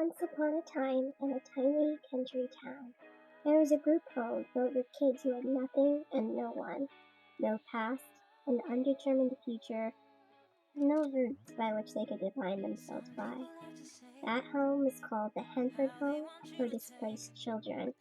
Once upon a time, in a tiny country town, there was a group home filled with kids who had nothing and no one, no past, an undetermined future, and no roots by which they could define themselves by. That home was called the Henford Home for Displaced Children.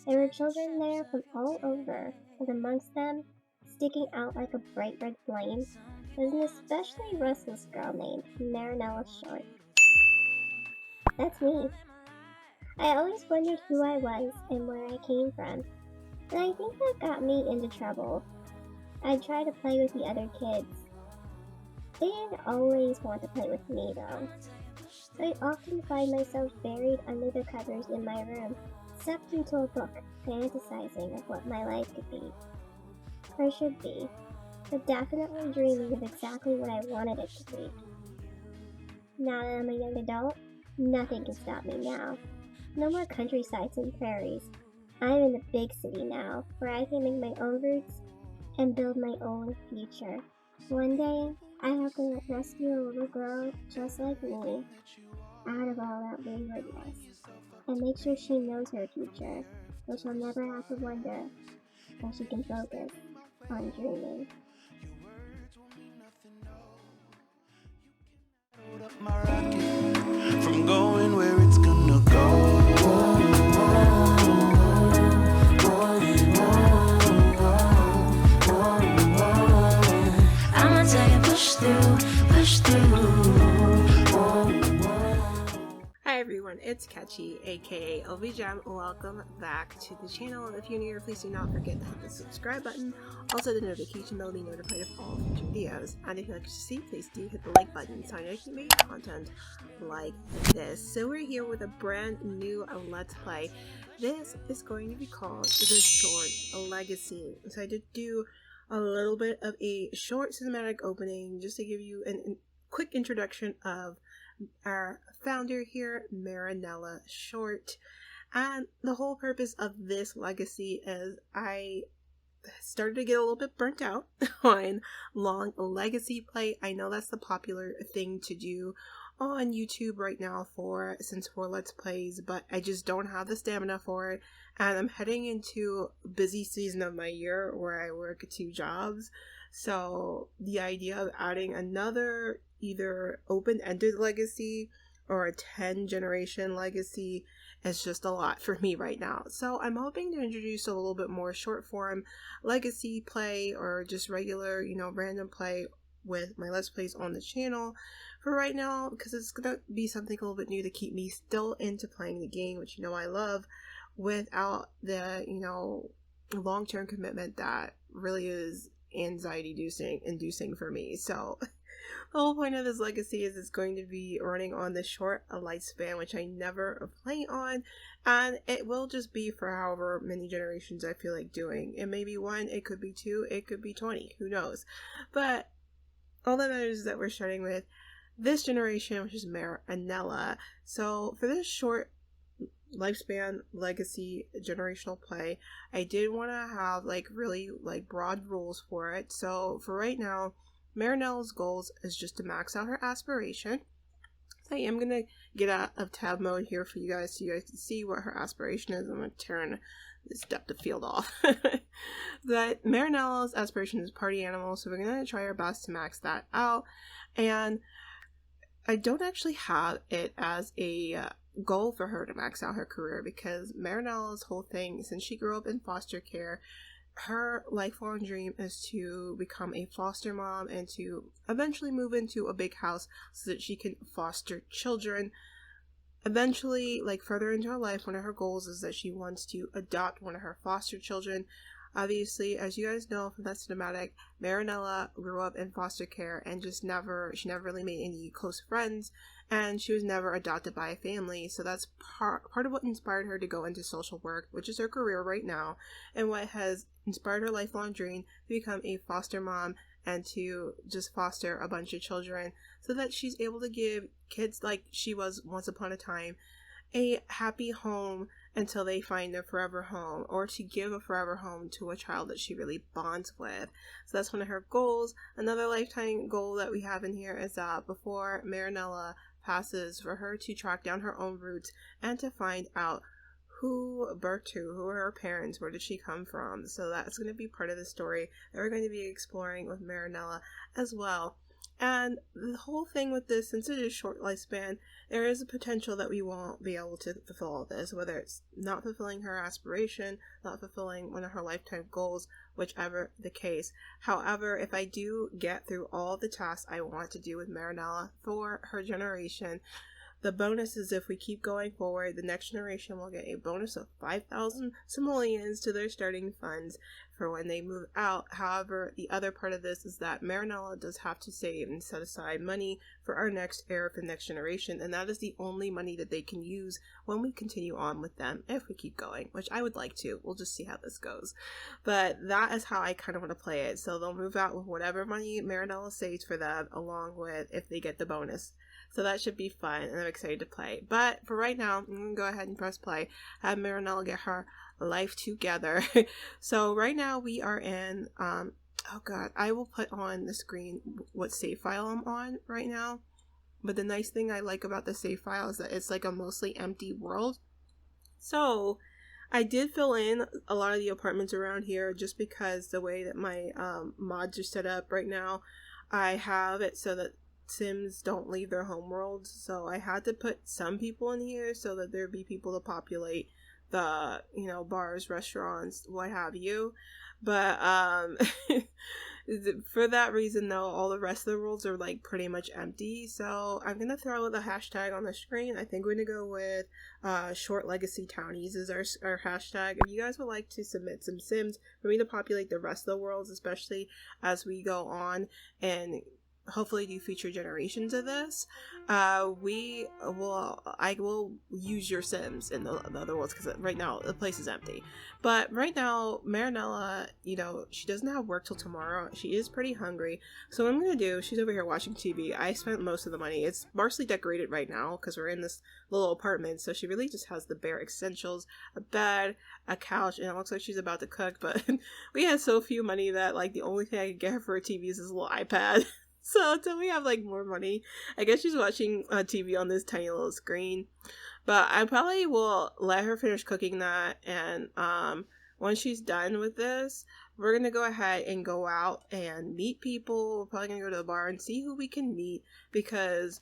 There were children there from all over, but amongst them, sticking out like a bright red flame, was an especially restless girl named Marinella Short. That's me. I always wondered who I was and where I came from, and I think that got me into trouble. I'd try to play with the other kids. They didn't always want to play with me though. So I'd often find myself buried under the covers in my room, sucked into a book, fantasizing of what my life could be. Or should be, but definitely dreaming of exactly what I wanted it to be. Now that I'm a young adult, nothing can stop me now. No more countrysides and prairies. I'm in the big city now, where I can make my own roots and build my own future. One day, I hope to rescue a little girl just like me out of all that waywardness and make sure she knows her future, so she'll never have to wonder, and she can focus on dreaming. From going where it's gonna go. I'ma tell you, push through. Hi everyone, it's Catchy, aka OBiGem. Welcome back to the channel. If you're new, please do not forget to hit the subscribe button. Also the notification bell to be notified of all future videos. And if you'd like to see, please do hit the like button so I know you can make content like this. So we're here with a brand new Let's Play. This is going to be called The Short Legacy. So I did do a little bit of a short cinematic opening just to give you a quick introduction of our founder here, Marinella Short. And the whole purpose of this legacy is I started to get a little bit burnt out on long legacy play. I know that's the popular thing to do on YouTube right now for Let's Plays, but I just don't have the stamina for it. And I'm heading into a busy season of my year where I work 2 jobs. So the idea of adding another either open-ended legacy or a 10-generation legacy is just a lot for me right now. So I'm hoping to introduce a little bit more short-form legacy play or just regular, random play with my Let's Plays on the channel for right now, because it's going to be something a little bit new to keep me still into playing the game, which I love, without the, long-term commitment that really is anxiety-inducing for me. So the whole point of this legacy is it's going to be running on the short lifespan, which I never play on, and it will just be for however many generations I feel like doing. It may be 1, it could be 2, it could be 20, who knows. But all that matters is that we're starting with this generation, which is Marinella. So for this short lifespan legacy generational play, I did want to have really broad rules for it. So for right now, Marinella's goals is just to max out her aspiration. I am going to get out of tab mode here for you guys so you guys can see what her aspiration is. I'm going to turn this depth of field off. But Marinella's aspiration is party animal, so we're going to try our best to max that out. And I don't actually have it as a goal for her to max out her career, because Marinella's whole thing, since she grew up in foster care, her lifelong dream is to become a foster mom and to eventually move into a big house so that she can foster children. Eventually, further into her life, one of her goals is that she wants to adopt one of her foster children. Obviously, as you guys know from that cinematic, Marinella grew up in foster care and she never really made any close friends, and she was never adopted by a family. So that's part of what inspired her to go into social work, which is her career right now, and what has inspired her lifelong dream to become a foster mom and to just foster a bunch of children so that she's able to give kids like she was once upon a time a happy home until they find their forever home, or to give a forever home to a child that she really bonds with. So that's one of her goals. Another lifetime goal that we have in here is that before Marinella passes for her to track down her own roots and to find out who birthed who are her parents, where did she come from. So that's going to be part of the story that we're going to be exploring with Marinella as well. And the whole thing with this, since it is short lifespan, there is a potential that we won't be able to fulfill all this, whether it's not fulfilling her aspiration, not fulfilling one of her lifetime goals, whichever the case. However, if I do get through all the tasks I want to do with Marinella for her generation, the bonus is if we keep going forward, the next generation will get a bonus of 5,000 simoleons to their starting funds for when they move out. However, the other part of this is that Marinella does have to save and set aside money for our next heir for the next generation, and that is the only money that they can use when we continue on with them, if we keep going, which I would like to. We'll just see how this goes. But that is how I kind of want to play it. So they'll move out with whatever money Marinella saves for them, along with if they get the bonus. So that should be fun, and I'm excited to play. But for right now, I'm going to go ahead and press play, have Marinella get her life together. So right now we are in, oh god, I will put on the screen what save file I'm on right now. But the nice thing I like about the save file is that it's like a mostly empty world. So I did fill in a lot of the apartments around here just because the way that my mods are set up right now, I have it so that Sims don't leave their home worlds, so I had to put some people in here so that there'd be people to populate the, you know, bars, restaurants, what have you. But for that reason though, all the rest of the worlds are like pretty much empty. So I'm gonna throw the hashtag on the screen. I think we're gonna go with short legacy townies is our hashtag. If you guys would like to submit some Sims for me to populate the rest of the worlds, especially as we go on and hopefully do future generations of this, I will use your Sims in the other worlds, because right now the place is empty. But right now Marinella, you know, she doesn't have work till tomorrow. She is pretty hungry, so what I'm gonna do, she's over here watching TV. I spent most of the money. It's sparsely decorated right now because we're in this little apartment, so she really just has the bare essentials: a bed, a couch, and it looks like she's about to cook. But we had so few money that like the only thing I could get her for a TV is this little iPad. So until we have like more money, I guess she's watching TV on this tiny little screen. But I probably will let her finish cooking that, and once she's done with this, we're gonna go ahead and go out and meet people. We're probably gonna go to the bar and see who we can meet, because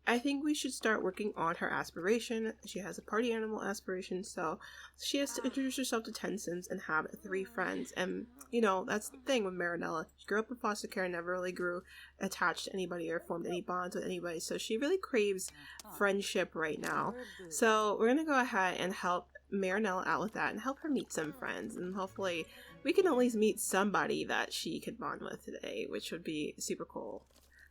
I think we should start working on her aspiration. She has a party animal aspiration, so she has to introduce herself to 10 Sims and have 3 friends. And, you know, that's the thing with Marinella. She grew up in foster care and never really grew attached to anybody or formed any bonds with anybody, so she really craves friendship right now. So we're going to go ahead and help Marinella out with that and help her meet some friends, and hopefully we can at least meet somebody that she could bond with today, which would be super cool.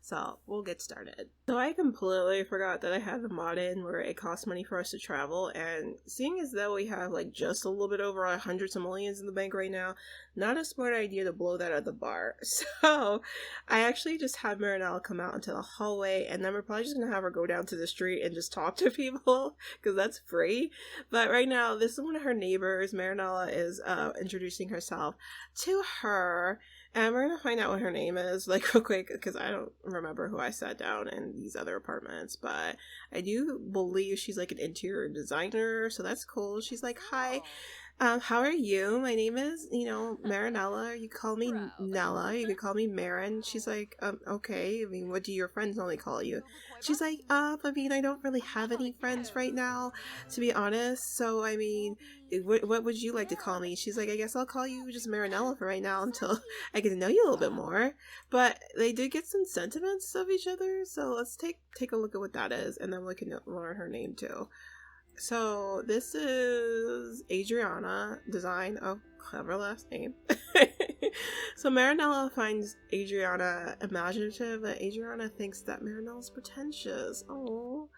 So we'll get started. So I completely forgot that I had the mod in where it costs money for us to travel, and seeing as though we have like just a little bit over 100 simoleons in the bank right now, not a smart idea to blow that at the bar. So I actually just had Marinella come out into the hallway, and then we're probably just gonna have her go down to the street and just talk to people because that's free. But right now, this is one of her neighbors. Marinella is introducing herself to her. And we're gonna find out what her name is, like, real quick, because I don't remember who I sat down in these other apartments, but I do believe she's, like, an interior designer, so that's cool. She's like, hi, how are you? My name is, you know, Marinella. You call me Nella. You could call me Marin. She's like, okay. I mean, what do your friends only call you? She's like, I mean, I don't really have any friends right now, to be honest. So, I mean, what would you like to call me? She's like, I guess I'll call you just Marinella for right now until I get to know you a little bit more. But they did get some sentiments of each other, so let's take a look at what that is, and then we can learn her name too. So this is Adriana, design of clever last name. So Marinella finds Adriana imaginative, and Adriana thinks that Marinella's pretentious. Oh,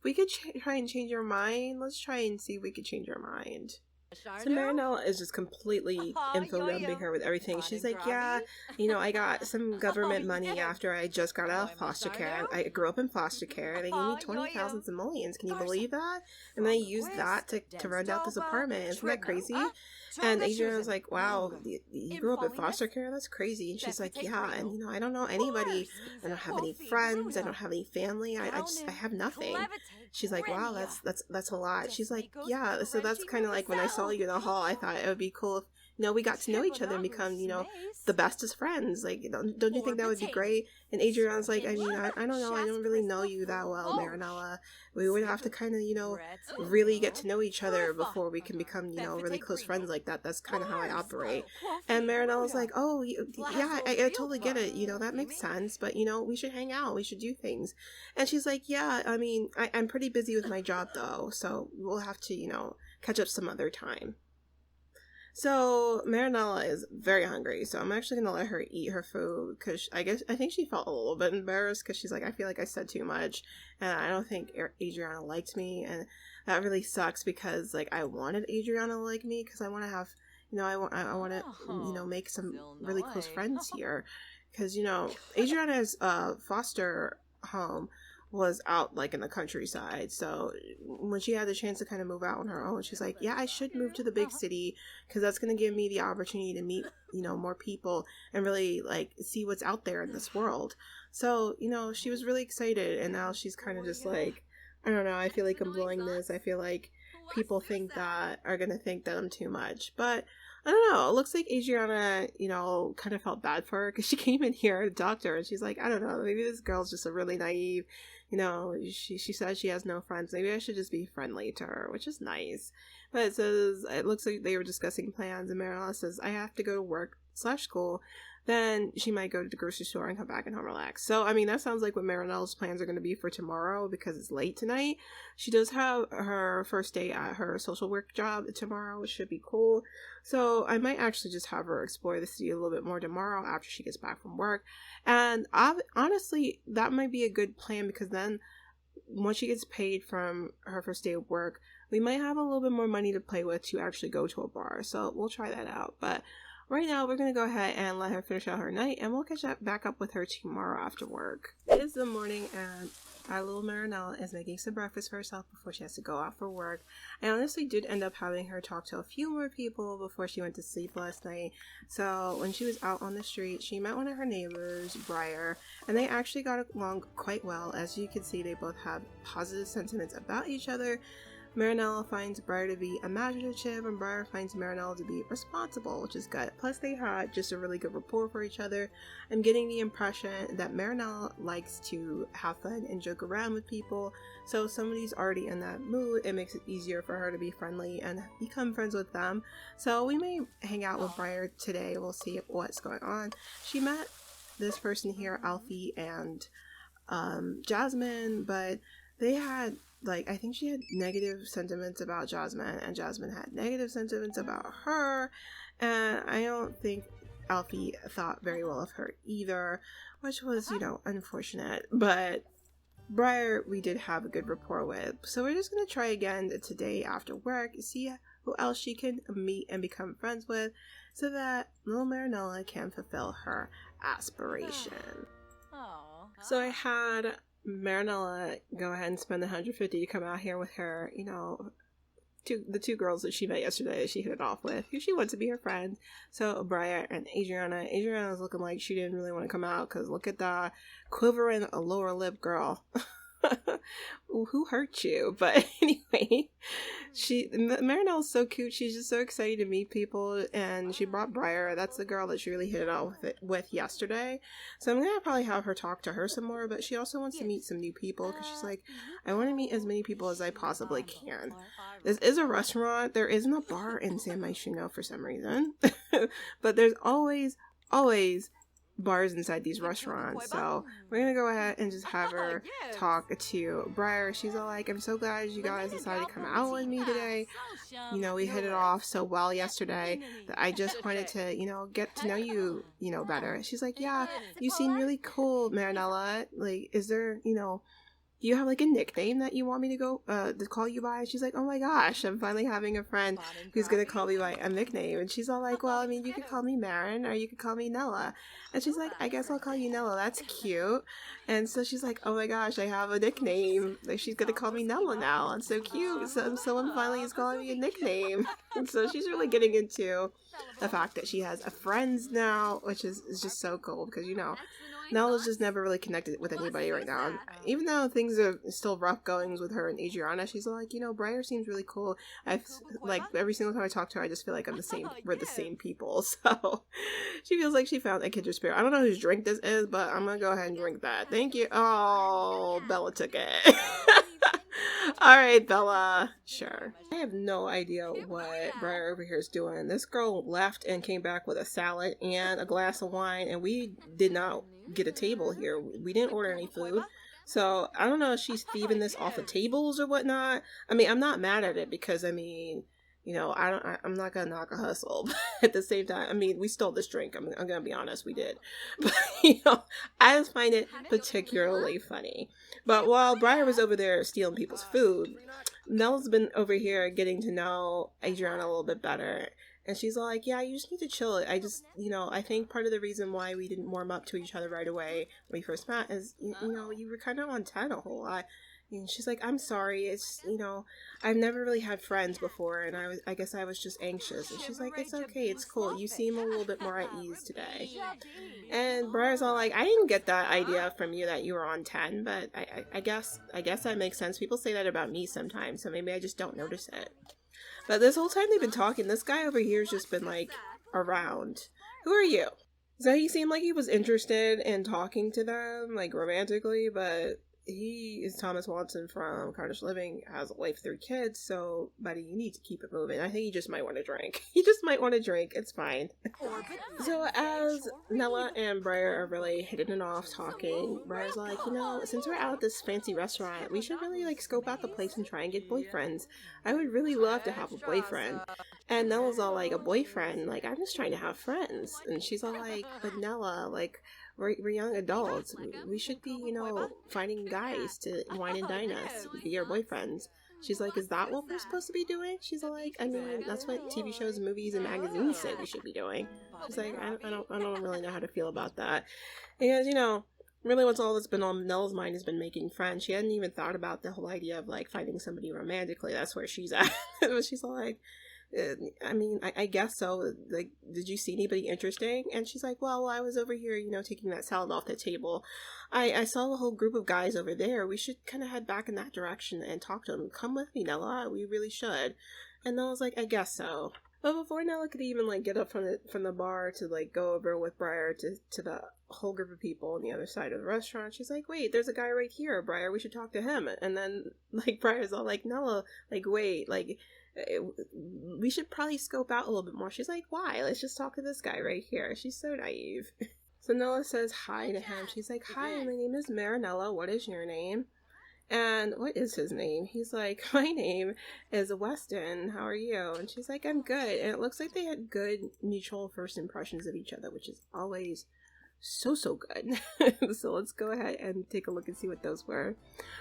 we could try and change her mind. Let's try and see if we could change her mind. So Marinella is just completely info dumping her with everything. She's like, yeah, I got some government money after I just got out of foster care. I grew up in foster care. They gave me 20,000 simoleons. Can you believe that? And then I used that to rent out this apartment. Isn't that crazy? And Adriana was like, wow, you grew up in foster care? That's crazy. And she's like, yeah, and I don't know anybody. I don't have any friends. I don't have any family. I have nothing. She's like, wow, that's a lot. She's like, yeah, so that's kind of like when I saw you in the hall, I thought it would be cool if, we got to know each other and become, the bestest friends. Like, don't you think that would be great? And Adriana's like, I mean, I don't know. I don't really know you that well, Marinella. We would have to kind of, really get to know each other before we can become, really close friends like that. That's kind of how I operate. And Marinella's like, oh, yeah, I totally get it. That makes sense. But, we should hang out. We should do things. And she's like, yeah, I mean, I'm pretty busy with my job, though. So we'll have to, catch up some other time. So Marinella is very hungry, so I'm actually gonna let her eat her food because I think she felt a little bit embarrassed because she's like, I feel like I said too much, and I don't think Adriana liked me, and that really sucks because like I wanted Adriana to like me because I want to have, I want to, make some really close friends here because Adriana's foster home was out like in the countryside, so when she had the chance to kind of move out on her own, she's like, yeah, I should move to the big city because that's going to give me the opportunity to meet more people and really like see what's out there in this world. So she was really excited, and now she's kind of just like, I don't know, I feel like I'm blowing this. I feel like people are gonna think that I'm too much, but I don't know. It looks like Adriana, kind of felt bad for her because she came in here to talk to her, and she's like, I don't know, maybe this girl's just a really naive, she says she has no friends. Maybe I should just be friendly to her, which is nice. But it looks like they were discussing plans, and Marinella says, I have to go to work/school. Then she might go to the grocery store and come back and home relax. So, I mean, that sounds like what Marinella's plans are going to be for tomorrow because it's late tonight. She does have her first day at her social work job tomorrow, which should be cool. So, I might actually just have her explore the city a little bit more tomorrow after she gets back from work. And honestly, that might be a good plan because then once she gets paid from her first day of work, we might have a little bit more money to play with to actually go to a bar. So, we'll try that out. But right now, we're going to go ahead and let her finish out her night, and we'll catch back up with her tomorrow after work. It is the morning, and our little Marinella is making some breakfast for herself before she has to go out for work. I honestly did end up having her talk to a few more people before she went to sleep last night. So when she was out on the street, she met one of her neighbors, Briar, and they actually got along quite well. As you can see, they both have positive sentiments about each other. Marinella finds Briar to be imaginative, and Briar finds Marinella to be responsible, which is good. Plus, they had just a really good rapport for each other. I'm getting the impression that Marinella likes to have fun and joke around with people, so if somebody's already in that mood, it makes it easier for her to be friendly and become friends with them. So we may hang out with Briar today. We'll see what's going on. She met this person here, Alfie and Jasmine, but they had I think she had negative sentiments about Jasmine, and Jasmine had negative sentiments about her, and I don't think Alfie thought very well of her either, which was, unfortunate, but Briar we did have a good rapport with, so we're just going to try again today after work, see who else she can meet and become friends with, so that little Marinella can fulfill her aspiration. So I had Marinella go ahead and spend the $150 to come out here with her, the two girls that she met yesterday that she hit it off with, who she wants to be her friend. So Briar and Adriana. Adriana's looking like she didn't really want to come out because look at that quivering a lower lip girl. Who hurt you? But anyway, Marinella's so cute. She's just so excited to meet people, and she brought Briar. That's the girl that she really hit it off with yesterday. So I'm gonna probably have her talk to her some more, but she also wants to meet some new people because she's like, I want to meet as many people as I possibly can. This is a restaurant. There isn't a bar in San Myshuno for some reason, but there's always bars inside these restaurants. So we're gonna go ahead and just have her talk to Briar. She's all like, I'm so glad you guys decided to come out with me today. We hit it off so well yesterday that I just wanted to, get to know you, better. She's like, yeah, you seem really cool, Marinella. Like, is there, do you have like a nickname that you want me to go to call you by? And she's like, oh my gosh, I'm finally having a friend who's gonna call me by a nickname. And she's all like, well, I mean, you could call me Marin or you could call me Nella. And she's like, I guess I'll call you Nella. That's cute. And so she's like, oh my gosh, I have a nickname. Like, she's gonna call me Nella now. It's so cute. So someone finally is calling me a nickname. And so she's really getting into the fact that she has a friends now, which is just so cool because, you know, Nella's just never really connected with anybody right now. And even though things are still rough goings with her and Adriana, she's like, you know, Briar seems really cool. Like, every single time I talk to her, I just feel like we're the same people. So she feels like she found a kindred spirit. I don't know whose drink this is, but I'm gonna go ahead and drink that. Thank you. Oh, Bella took it. Alright, Bella. Sure. I have no idea what Briar over here is doing. This girl left and came back with a salad and a glass of wine, and we did not get a table here. We didn't order any food. So, I don't know if she's thieving this off of tables or whatnot. I mean, I'm not mad at it because, I mean, you know, I'm not gonna knock a hustle. But at the same time, I mean, we stole this drink. I'm gonna be honest, we did. But, you know, I just find it particularly funny. But while Briar was over there stealing people's food, Nella's been over here getting to know Adriana a little bit better. And she's like, yeah, you just need to chill. I just, you know, I think part of the reason why we didn't warm up to each other right away when we first met is, you know, you were kind of on 10 a whole lot. And she's like, I'm sorry, it's, you know, I've never really had friends before, and I guess I was just anxious. And she's like, it's okay, it's cool, you seem a little bit more at ease today. And Briar's all like, I didn't get that idea from you that you were on 10, but I guess that makes sense. People say that about me sometimes, so maybe I just don't notice it. But this whole time they've been talking, this guy over here's just been, like, around. Who are you? So he seemed like he was interested in talking to them, like, romantically, but he is Thomas Watson from Carnage Living, has a wife, 3 kids, so, buddy, you need to keep it moving. I think he just might want to drink. He just might want to drink. It's fine. So as Nella and Briar are really hitting it off talking, Briar's like, you know, since we're out at this fancy restaurant, we should really, like, scope out the place and try and get boyfriends. I would really love to have a boyfriend. And Nella's all like, a boyfriend? Like, I'm just trying to have friends. And she's all like, but Nella, like, we're young adults. We should be, you know, finding guys to wine and dine us, be our boyfriends. She's like, is that what we're supposed to be doing? She's like, I mean, that's what TV shows, movies, and magazines say we should be doing. She's like, I don't really know how to feel about that. And, you know, really what's all that's been on Nella's mind has been making friends. She hadn't even thought about the whole idea of, like, finding somebody romantically. That's where she's at. But she's all like, I mean, I guess so. Like, did you see anybody interesting? And she's like, well, I was over here, you know, taking that salad off the table. I saw a whole group of guys over there. We should kind of head back in that direction and talk to them. Come with me, Nella. We really should. And Nella's like, I guess so. But before Nella could even, like, get up from the bar to, like, go over with Briar to the whole group of people on the other side of the restaurant, she's like, wait, there's a guy right here, Briar. We should talk to him. And then, like, Briar's all like, Nella, like, wait, like, we should probably scope out a little bit more. She's like, why? Let's just talk to this guy right here. She's so naive. So Nella says hi to him. She's like, hi, my name is Marinella. What is your name? And what is his name? He's like, my name is Weston. How are you? And she's like, I'm good. And it looks like they had good mutual first impressions of each other, which is always so good. So let's go ahead and take a look and see what those were.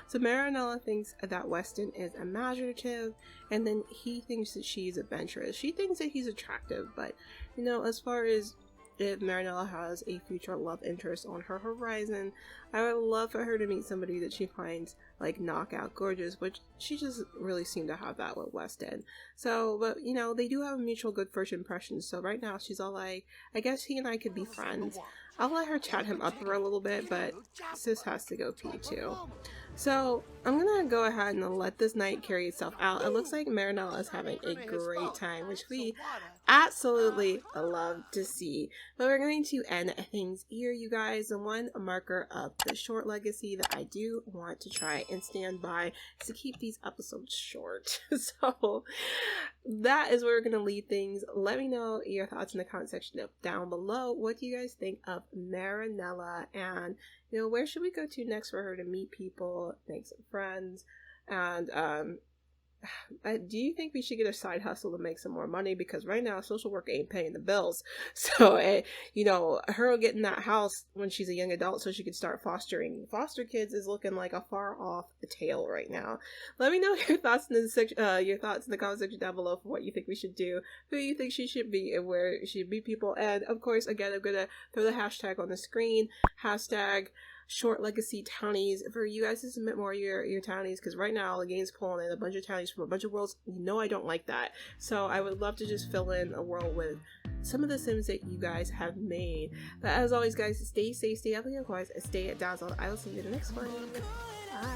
So Marinella thinks that Weston is imaginative, and then he thinks that she's adventurous. She thinks that he's attractive, but, you know, as far as if Marinella has a future love interest on her horizon, I would love for her to meet somebody that she finds, like, knockout gorgeous, which she just really seemed to have that with Weston. So, but, you know, they do have a mutual good first impression, so right now she's all like, I guess he and I could be friends. I'll let her chat him up for a little bit, but sis has to go pee too. So I'm gonna go ahead and let this night carry itself out. It looks like Marinella is having a great time, which we absolutely love to see. But we're going to end things here, you guys. The one marker of the short legacy that I do want to try and stand by is to keep these episodes short. So that is where we're going to leave things. Let me know your thoughts in the comment section down below. What do you guys think of Marinella? And, you know, where should we go to next for her to meet people, make some friends, and do you think we should get a side hustle to make some more money? Because right now social work ain't paying the bills. So you know, her getting that house when she's a young adult so she could start fostering foster kids is looking like a far off tale right now. Let me know your thoughts in the comment section down below for what you think we should do, who you think she should be, and where she should be people. And of course, again, I'm gonna throw the hashtag on the screen, hashtag short legacy townies, for you guys to submit more of your townies, because right now the game's pulling in a bunch of townies from a bunch of worlds. You know I don't like that, so I would love to just fill in a world with some of the sims that you guys have made. But as always, guys, stay safe, stay healthy, and stay dazzled. I will see you in the next one. Bye.